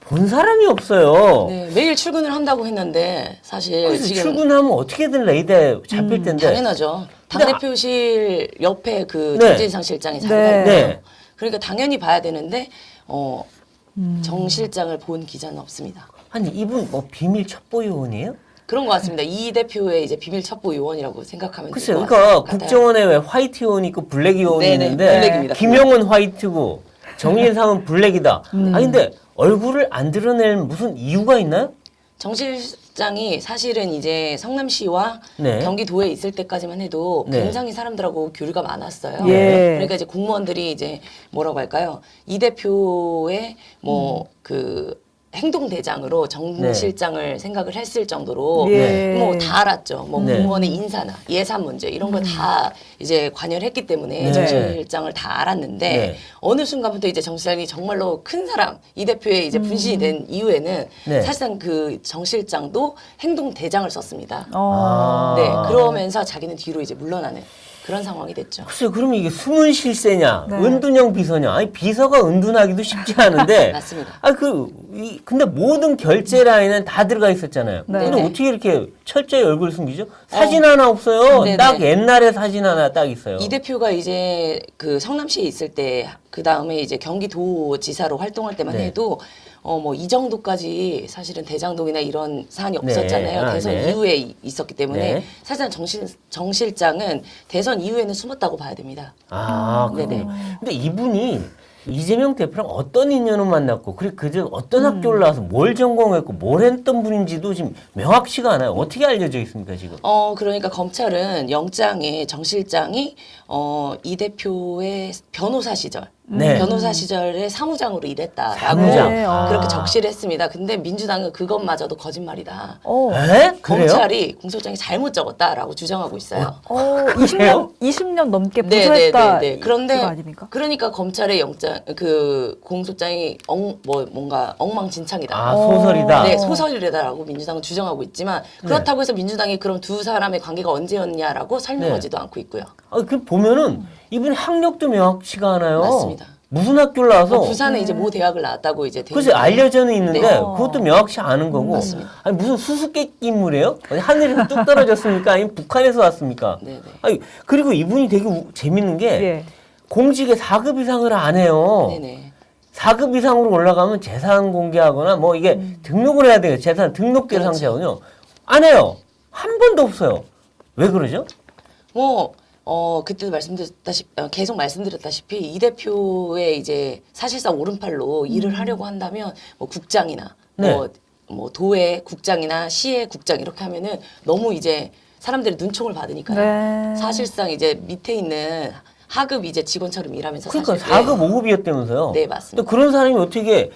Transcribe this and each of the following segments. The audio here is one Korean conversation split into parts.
본 사람이 없어요. 네, 매일 출근을 한다고 했는데 사실 그래서 지금 출근하면 어떻게든 레이더에 잡힐 텐데. 당연하죠. 당대표실 옆에 그 네. 정진상 실장이 자리가 네. 있고요. 네. 그러니까 당연히 봐야 되는데 정 실장을 본 기자는 없습니다. 아니 이분 뭐 비밀 첩보 요원이에요? 그런 것 같습니다. 이 대표의 이제 비밀 첩보 요원이라고 생각하면 글쎄요. 될것 그러니까 같아요. 국정원에 왜 화이트 요원이 있고 블랙 요원이 네네, 있는데 블랙입니다. 김영은 화이트고 정진상은 블랙이다. 아니 근데 얼굴을 안 드러낼 무슨 이유가 있나요? 정 실장이 사실은 이제 성남시와 네. 경기도에 있을 때까지만 해도 네. 굉장히 사람들하고 교류가 많았어요. 예. 그러니까 이제 공무원들이 이제 뭐라고 할까요? 이 대표의 뭐 그 행동 대장으로 정 네. 실장을 생각을 했을 정도로 예. 뭐 다 알았죠. 뭐 네. 공무원의 인사나 예산 문제 이런 걸 다 이제 관여를 했기 때문에 네. 정 실장을 다 알았는데 네. 어느 순간부터 이제 정 실장이 정말로 큰 사람 이 대표의 이제 분신이 된 이후에는 네. 사실상 그 정 실장도 행동 대장을 썼습니다. 어. 네, 그러면서 자기는 뒤로 이제 물러나는 그런 상황이 됐죠. 글쎄요. 그러면 이게 숨은 실세냐, 네. 은둔형 비서냐? 아니 비서가 은둔하기도 쉽지 않은데. 맞습니다. 근데 모든 결제 라인은 다 들어가 있었잖아요. 네. 근데 네. 어떻게 이렇게 철저히 얼굴 숨기죠? 사진 하나 없어요. 네네. 딱 옛날에 사진 하나 딱 있어요. 이 대표가 이제 그 성남시에 있을 때 그 다음에 이제 경기도지사로 활동할 때만 네. 해도 뭐 이 정도까지 사실은 대장동이나 이런 사안이 네. 없었잖아요. 아, 대선 네. 이후에 있었기 때문에 네. 사실상 정 실장은 대선 이후에는 숨었다고 봐야 됩니다. 아, 네네. 그렇군요. 근데 이분이 이재명 대표랑 어떤 인연을 만났고, 그리고 그전 어떤 학교를 나와서 뭘 전공했고, 뭘 했던 분인지도 지금 명확치가 않아요. 어떻게 알려져 있습니까, 지금? 그러니까 검찰은 영장에 정 실장이 이 대표의 변호사 시절, 네. 변호사 시절에 사무장으로 일했다라고 사무장. 네, 그렇게 아. 적시를 했습니다. 근데 민주당은 그것마저도 거짓말이다. 어. 에? 그래요? 검찰이 공소장에 잘못 적었다라고 주장하고 있어요. 20년 넘게 부조했다. 그런데 이거 아닙니까? 그러니까 검찰의 영장 그 공소장이 뭔가 엉망진창이다. 아, 소설이다. 네, 소설이다라고 민주당은 주장하고 있지만 그렇다고 해서 민주당이 그럼 두 사람의 관계가 언제였냐라고 설명하지도 않고 있고요. 그 보면은 이분 학력도 명확치가 않아요. 맞습니다. 무슨 학교를 나와서 부산에 이제 모 대학을 나왔다고 이제 글쎄 알려져는 있는데 네. 그것도 명확치 않은 거고. 맞습니다. 아니 무슨 수수께끼 인물이에요? 아니, 하늘에서 뚝 떨어졌습니까? 아니면 북한에서 왔습니까? 네네. 아니 그리고 이분이 되게 재밌는 게 예. 공직에 4급 이상을 안 해요. 네네. 4급 이상으로 올라가면 재산 공개하거나 뭐 이게 등록을 해야 돼요. 재산 등록 대상자군요. 안 해요. 한 번도 없어요. 왜 그러죠? 그때도 계속 말씀드렸다시피 이 대표의 이제 사실상 오른팔로 일을 하려고 한다면 뭐 국장이나 네. 뭐 도의 국장이나 시의 국장 이렇게 하면은 너무 이제 사람들이 눈총을 받으니까요. 네. 사실상 이제 밑에 있는 하급 이제 직원처럼 일하면서 그러니까 사실 4급, 5급이었다면서요. 네, 맞습니다. 또 그런 사람이 어떻게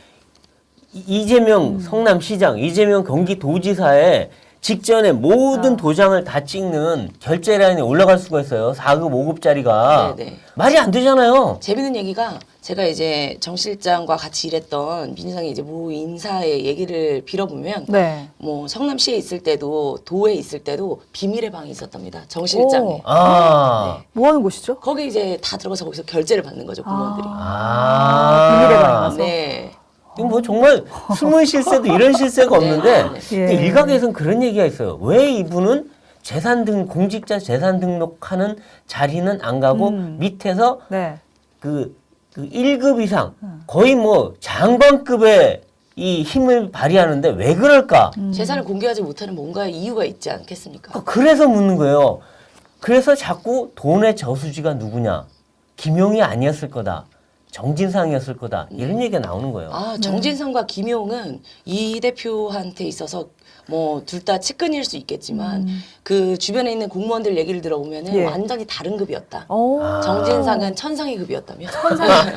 이재명 성남시장, 이재명 경기도지사의 직전에 모든 도장을 다 찍는 결제 라인에 올라갈 수가 있어요. 4급, 5급짜리가. 네, 네. 말이 안 되잖아요. 재밌는 얘기가 제가 이제 정 실장과 같이 일했던 민주당의 이제 모 인사의 얘기를 빌어보면 네. 뭐 성남시에 있을 때도 도에 있을 때도 비밀의 방이 있었답니다. 정 실장에. 오. 아. 뭐 하는 곳이죠? 거기 이제 다 들어가서 거기서 결제를 받는 거죠, 공무원들이. 비밀의 방에 가서? 네. 이건 뭐 정말 숨은 실세도 이런 실세가 없는데 네. 예. 근데 일각에서는 그런 얘기가 있어요. 왜 이분은 공직자 재산 등록하는 자리는 안 가고 밑에서 네. 그 1급 이상 거의 뭐 장관급의 이 힘을 발휘하는데 왜 그럴까? 재산을 공개하지 못하는 뭔가 이유가 있지 않겠습니까? 그래서 묻는 거예요. 그래서 자꾸 돈의 저수지가 누구냐? 김용이 아니었을 거다. 정진상이었을 거다. 이런 얘기가 나오는 거예요. 정진상과 김용은 이 대표한테 있어서 뭐 둘 다 측근일 수 있겠지만 그 주변에 있는 공무원들 얘기를 들어보면은 예. 완전히 다른 급이었다. 오. 정진상은 천상의 급이었다며. 천상의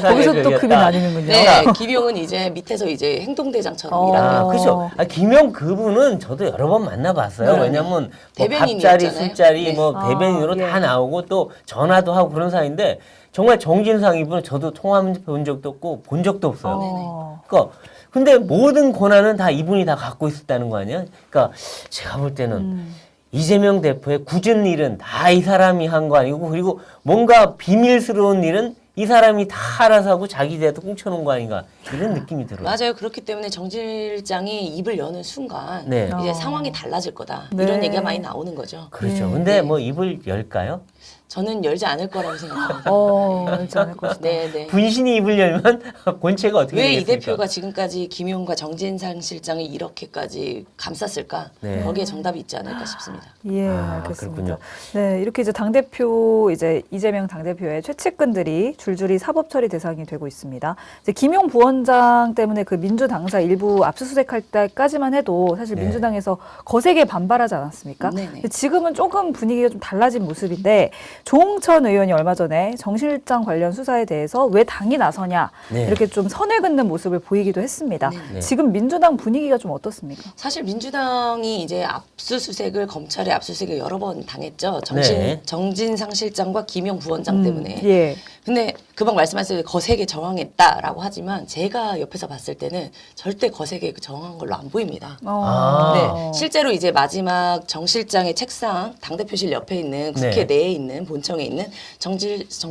거기서 또 급이었다. 급이 나뉘는군요. 네, 김용은 이제 밑에서 이제 행동대장처럼 일하는. 아, 그렇죠. 김영 그분은 저도 여러 번 만나봤어요. 그럼요. 왜냐면 뭐 대변인이었잖아요. 밥자리, 술자리, 네. 뭐 대변인으로 예. 다 나오고 또 전화도 하고 그런 사이인데 정말 정진상 이분은 저도 통화한 본 적도 없고 본 적도 없어요. 어. 그러니까 근데 모든 권한은 다 이분이 다 갖고 있었다는 거 아니에요? 그러니까 제가 볼 때는 이재명 대표의 굳은 일은 다 이 사람이 한 거 아니고 그리고 뭔가 비밀스러운 일은 이 사람이 다 알아서 하고 자기 대도 꽁쳐놓은 거 아닌가 이런 느낌이 들어요. 맞아요. 그렇기 때문에 정 실장이 입을 여는 순간 네. 이제 상황이 달라질 거다. 네. 이런 얘기가 많이 나오는 거죠. 그렇죠. 네. 근데 네. 뭐 입을 열까요? 저는 열지 않을 거라고 생각합니다. 알지 않을 것이다. 네. 분신이 입을 열면 본체가 어떻게 왜 이 되겠습니까? 대표가 지금까지 김용과 정진상 실장을 이렇게까지 감쌌을까? 네. 거기에 정답이 있지 않을까 싶습니다. 예, 아, 알겠습니다. 그렇군요. 네, 이렇게 이제 당대표, 이제 이재명 당대표의 최측근들이 줄줄이 사법 처리 대상이 되고 있습니다. 이제 김용 부원장 때문에 그 민주당사 일부 압수수색할 때까지만 해도 사실 네. 민주당에서 거세게 반발하지 않았습니까? 네네. 근데 지금은 조금 분위기가 좀 달라진 모습인데 조홍천 의원이 얼마 전에 정 실장 관련 수사에 대해서 왜 당이 나서냐 네. 이렇게 좀 선을 긋는 모습을 보이기도 했습니다. 네. 지금 민주당 분위기가 좀 어떻습니까? 사실 민주당이 이제 압수수색을 검찰의 압수수색을 여러 번 당했죠. 네. 정진상 실장과 김용 부원장 때문에. 예. 근데 금방 말씀하셨을 때 거세게 저항했다라고 하지만 제가 옆에서 봤을 때는 절대 거세게 저항한 걸로 안 보입니다. 아. 네, 실제로 이제 마지막 정 실장의 책상, 당대표실 옆에 있는 국회 네. 내에 있는 본청에 있는 정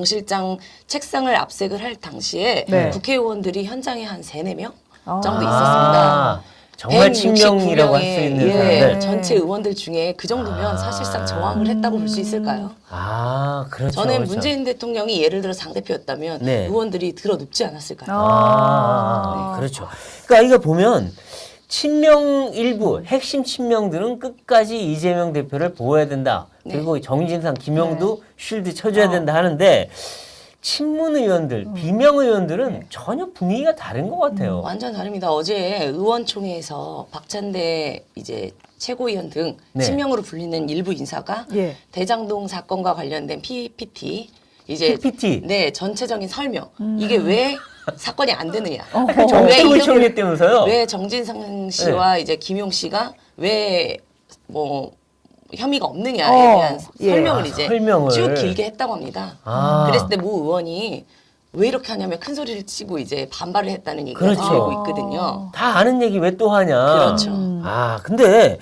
실장 책상을 압색을 할 당시에 네. 국회의원들이 현장에 한 3-4명 아. 정도 있었습니다. 정말 친명이라고 할 수 169명의 있는 예, 사람들. 전체 의원들 중에 그 정도면 사실상 저항을 했다고 볼 수 있을까요? 아, 그렇죠. 저는 그렇죠. 문재인 대통령이 예를 들어 당대표였다면 네. 의원들이 들어눕지 않았을까요? 아, 그렇죠. 그러니까 이거 보면 친명 일부 핵심 친명들은 끝까지 이재명 대표를 보호해야 된다. 네. 그리고 정진상, 김용도 쉴드 쳐줘야 된다 하는데 친문 의원들, 비명 의원들은 전혀 분위기가 다른 것 같아요. 완전 다릅니다. 어제 의원총회에서 박찬대 이제 최고위원 등 네. 친명으로 불리는 일부 인사가 예. 대장동 사건과 관련된 PPT 이제 PPT. 네 전체적인 설명 이게 왜 사건이 안 되느냐 그 정책을 총리때면서요. 왜 정진상 씨와 이제 김용 씨가 왜 뭐 혐의가 없느냐에 대한 예. 설명을 아, 이제 설명을. 쭉 길게 했다고 합니다. 아. 그랬을 때 모 의원이 왜 이렇게 하냐면 큰 소리를 치고 이제 반발을 했다는 얘기가 그렇죠. 나오고 있거든요. 다 아는 얘기 왜 또 하냐. 그렇죠. 아, 근데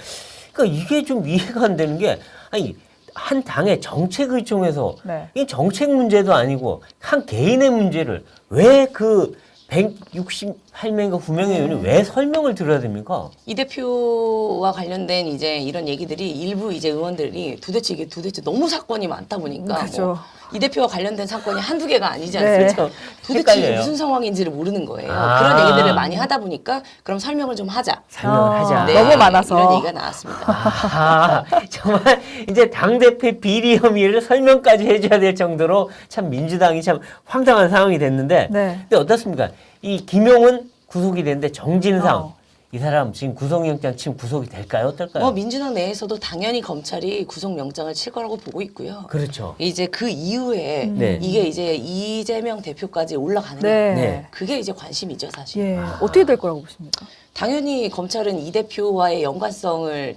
그러니까 이게 좀 이해가 안 되는 게 아니 한 당의 정책 의총에서 네. 이 정책 문제도 아니고 한 개인의 문제를 왜 그 168명인가 9명의 의원이 왜 설명을 들어야 됩니까? 이 대표와 관련된 이제 이런 얘기들이 일부 이제 의원들이 도대체 이게 도대체 너무 사건이 많다 보니까 그렇죠. 뭐 이 대표와 관련된 사건이 한두 개가 아니지 네. 않습니까? 도대체 이게 헷갈려요. 무슨 상황인지를 모르는 거예요. 아. 그런 얘기들을 많이 하다 보니까 그럼 설명을 좀 하자. 설명을 하자. 네. 너무 많아서. 이런 얘기가 나왔습니다. 아, 정말 이제 당대표 비리 혐의를 설명까지 해줘야 될 정도로 참 민주당이 참 황당한 상황이 됐는데 네. 근데 어떻습니까? 이 김용은 구속이 됐는데 정진상 어. 이 사람 지금 구속영장 지금 구속이 될까요? 어떨까요? 뭐 민주당 내에서도 당연히 검찰이 구속영장을 칠 거라고 보고 있고요. 그렇죠. 이제 그 이후에 네. 이게 이제 이재명 대표까지 올라가느냐 네. 네. 그게 이제 관심이죠 사실. 예. 어떻게 될 거라고 보십니까? 당연히 검찰은 이 대표와의 연관성을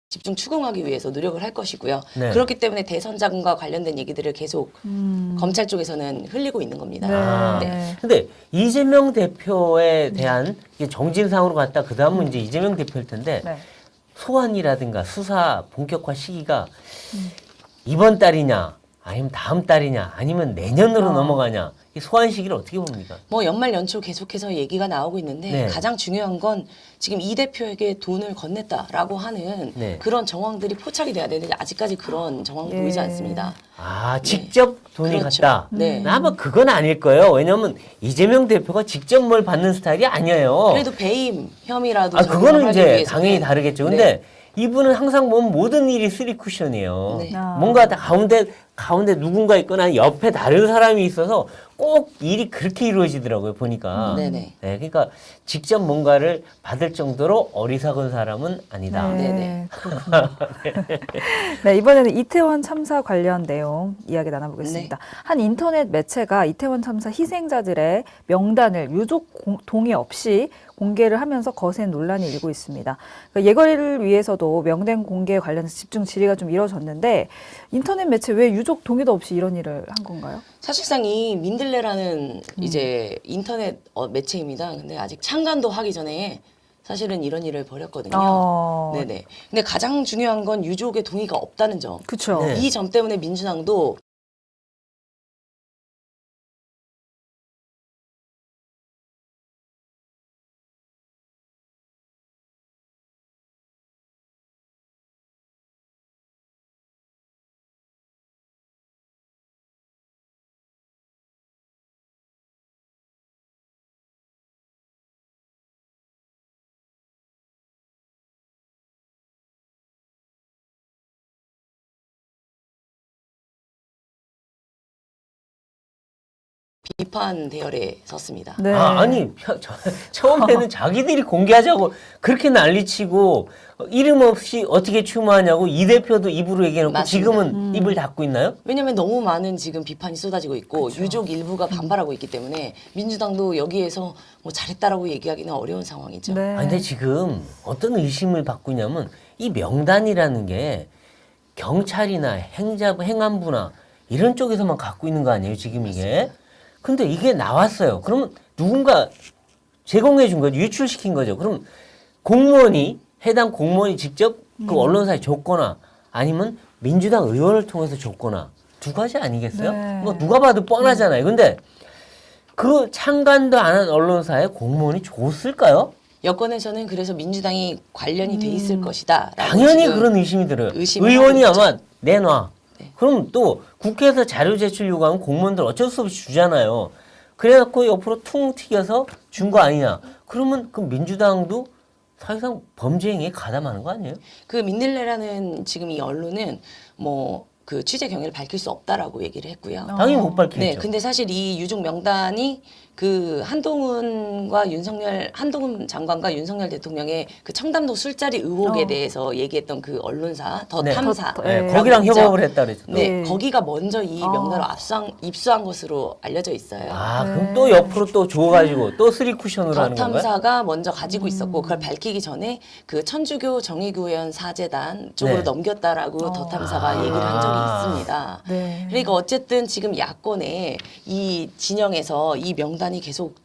집중 추궁하기 위해서 노력을 할 것이고요. 네. 그렇기 때문에 대선자금과 관련된 얘기들을 계속 검찰 쪽에서는 흘리고 있는 겁니다. 네. 아, 네. 근데 이재명 대표에 대한 이게 정진상으로 갔다 그 다음은 이제 이재명 대표일 텐데 네. 소환이라든가 수사 본격화 시기가 이번 달이냐 아니면 다음 달이냐 아니면 내년으로 넘어가냐 이 소환 시기를 어떻게 봅니까? 뭐 연말 연초 계속해서 얘기가 나오고 있는데 네. 가장 중요한 건 지금 이 대표에게 돈을 건넸다라고 하는 네. 그런 정황들이 포착이 돼야 되는데 아직까지 그런 정황이 예. 보이지 않습니다. 아 직접 돈이 그렇죠. 갔다. 네. 아마 그건 아닐 거예요. 왜냐면 이재명 대표가 직접 뭘 받는 스타일이 아니에요. 그래도 배임 혐의라도 아 적용을 그거는 하기 이제 위해서는 당연히 다르겠죠. 근데 네. 이분은 항상 보면 모든 일이 쓰리 쿠션이에요. 네. 아. 뭔가 다 가운데 가운데 누군가 있거나 옆에 다른 사람이 있어서 꼭 일이 그렇게 이루어지더라고요, 보니까. 네네. 네, 그러니까 직접 뭔가를 받을 정도로 어리석은 사람은 아니다. 네네. 그렇군요. 네, 이번에는 이태원 참사 관련 내용 이야기 나눠보겠습니다. 한 인터넷 매체가 이태원 참사 희생자들의 명단을 유족 동의 없이 공개를 하면서 거센 논란이 일고 있습니다. 그러니까 예거를 위해서도 명단 공개 관련해서 집중 질의가 좀 이뤄졌는데 인터넷 매체 왜 유족 동의도 없이 이런 일을 한 건가요? 사실상 이 민들레라는 이제 인터넷 매체입니다. 근데 아직 창간도 하기 전에 사실은 이런 일을 벌였거든요. 네네. 근데 가장 중요한 건 유족의 동의가 없다는 점. 그렇죠. 네. 이 점 때문에 민주당도 비판 대열에 섰습니다. 네. 아니 처음에는 자기들이 공개하자고 그렇게 난리치고 이름 없이 어떻게 추모하냐고 이 대표도 입으로 얘기해놓고 맞습니다. 지금은 입을 닫고 있나요? 왜냐하면 너무 많은 지금 비판이 쏟아지고 있고 유족 일부가 반발하고 있기 때문에 민주당도 여기에서 뭐 잘했다라고 얘기하기는 어려운 상황이죠. 네. 아니, 근데 지금 어떤 의심을 받고 있냐면 이 명단이라는 게 경찰이나 행자부, 행안부나 이런 쪽에서만 갖고 있는 거 아니에요, 지금 이게? 근데 이게 나왔어요. 그러면 누군가 제공해 준 거죠. 유출시킨 거죠. 그럼 공무원이, 해당 공무원이 직접 그 언론사에 줬거나 아니면 민주당 의원을 통해서 줬거나 두 가지 아니겠어요? 네. 뭐 누가 봐도 뻔하잖아요. 근데 그 창간도 안 한 언론사에 공무원이 줬을까요? 여권에서는 그래서 민주당이 관련이 돼 있을 것이다. 당연히 그런 의심이 들어요. 의심을 의원이 하고 있죠. 아마 내놔. 네. 그럼 또 국회에서 자료 제출 요구하면 공무원들 어쩔 수 없이 주잖아요. 그래갖고 옆으로 퉁 튀겨서 준 거 아니냐. 그러면 그 민주당도 사실상 범죄 행위에 가담하는 거 아니에요? 그 민들레라는 지금 이 언론은 뭐 그 취재 경위를 밝힐 수 없다라고 얘기를 했고요. 당연히 못 밝히겠죠. 네, 근데 사실 이 유족 명단이 그 한동훈 장관과 윤석열 대통령의 그 청담동 술자리 의혹에 대해서 얘기했던 그 언론사 더 네. 탐사. 네, 네. 거기랑 있죠. 협업을 했다 그랬죠. 또. 네, 네. 거기가 먼저 이 명단을 입수한 것으로 알려져 있어요. 아, 네. 그럼 또 옆으로 또 줘가지고 또 쓰리 쿠션으로 더 하는 건가요? 탐사가 먼저 가지고 있었고 그걸 밝히기 전에 그 천주교 정의구현 사재단 쪽으로 네. 넘겼다라고 더 탐사가 아. 얘기를 한 적이 있습니다. 네. 그러니까 어쨌든 지금 야권의 이 진영에서 이 명단이 계속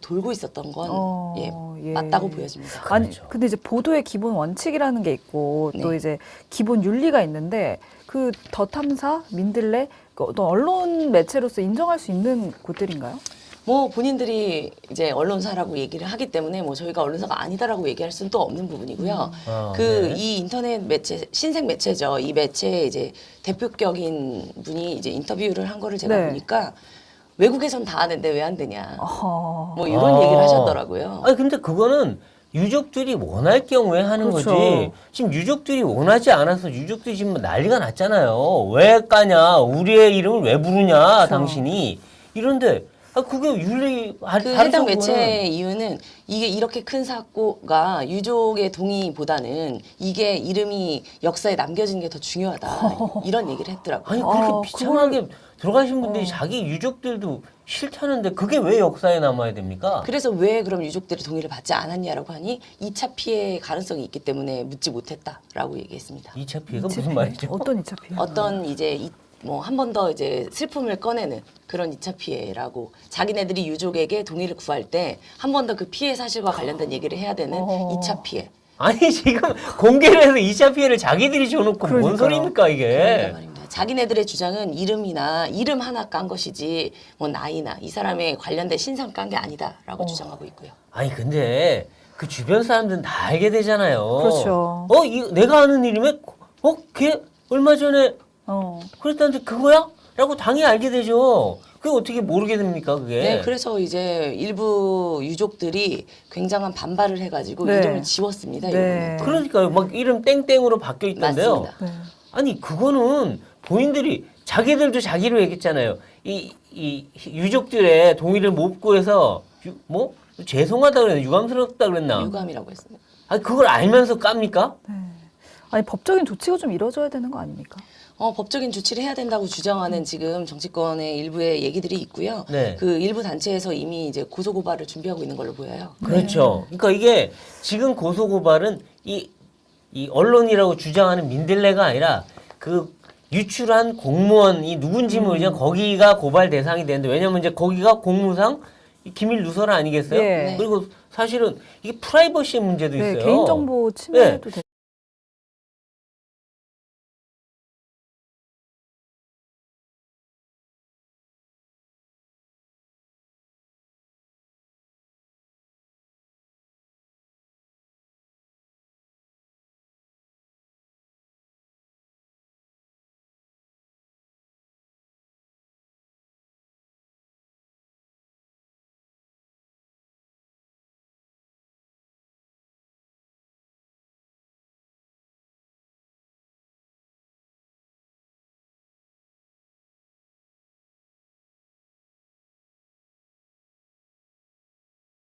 돌고 있었던 건 예. 맞다고 보여집니다. 아니, 그렇죠. 근데 이제 보도의 기본 원칙이라는 게 있고 또 네. 이제 기본 윤리가 있는데 그 더 탐사, 민들레 그 어떤 언론 매체로서 인정할 수 있는 곳들인가요? 뭐 본인들이 이제 언론사라고 얘기를 하기 때문에 뭐 저희가 언론사가 아니다라고 얘기할 수는 또 없는 부분이고요. 아, 그 네. 이 인터넷 매체 신생 매체죠. 이 매체의 이제 대표격인 분이 이제 인터뷰를 한 거를 제가 네. 보니까 외국에선 다 하는데 왜 안 되냐. 어허. 뭐 이런 얘기를 하셨더라고요. 아니 근데 그거는 유족들이 원할 경우에 하는 그렇죠. 거지. 지금 유족들이 원하지 않아서 유족들이 지금 난리가 났잖아요. 왜 까냐? 우리의 이름을 왜 부르냐? 그렇죠. 당신이 이런데 그게 윤리 그 다르죠, 해당 그거는. 매체의 이유는 이게 이렇게 큰 사고가 유족의 동의보다는 이게 이름이 역사에 남겨지는 게 더 중요하다. 이런 얘기를 했더라고요. 아니 그렇게 어, 비참하게 들어가신 분들이 자기 유족들도 싫다는데 그게 왜 역사에 남아야 됩니까? 그래서 왜 그럼 유족들이 동의를 받지 않았냐라고 하니 2차 피해 가능성이 있기 때문에 묻지 못했다라고 얘기했습니다. 2차 피해가 무슨 말이죠? 어떤 2차 피해? 어떤 이제 뭐 한 번 더 이제 슬픔을 꺼내는 그런 2차 피해라고 자기네들이 유족에게 동의를 구할 때 한 번 더 그 피해 사실과 관련된 얘기를 해야 되는 2차 피해. 아니 지금 공개를 해서 2차 피해를 자기들이 줘놓고 뭔 그러니까요. 소리입니까 그러니까 이게? 말입니다. 자기네들의 주장은 이름 하나 깐 것이지 뭐 나이나 이 사람의 관련된 신상 깐 게 아니다라고 주장하고 있고요. 아니 근데 그 주변 사람들은 다 알게 되잖아요. 그렇죠. 내가 아는 일이면 걔 얼마 전에 어. 그랬다는데 그거야? 라고 당연히 알게 되죠. 그게 어떻게 모르게 됩니까 그게? 네, 그래서 이제 일부 유족들이 굉장한 반발을 해가지고 네. 이름을 지웠습니다. 네. 그러니까요. 막 이름 땡땡으로 바뀌어 있던데요. 맞습니다. 네. 아니 그거는 본인들이 자기들도 자기로 얘기했잖아요. 이 유족들의 동의를 못 구해서 뭐 죄송하다 그랬나 유감스럽다 그랬나. 유감이라고 했습니다. 아니 그걸 알면서 깝니까? 네. 아니 법적인 조치가 좀 이루어져야 되는 거 아닙니까? 법적인 조치를 해야 된다고 주장하는 지금 정치권의 일부의 얘기들이 있고요. 네. 그 일부 단체에서 이미 이제 고소 고발을 준비하고 있는 걸로 보여요. 그렇죠. 그러니까 이게 지금 고소 고발은 이 언론이라고 주장하는 민들레가 아니라 그 유출한 공무원이 누군지 모르지만 거기가 고발 대상이 되는데 왜냐면 이제 거기가 공무상 기밀 누설 아니겠어요? 예. 그리고 사실은 이게 프라이버시 문제도 네, 있어요. 개인정보 침해도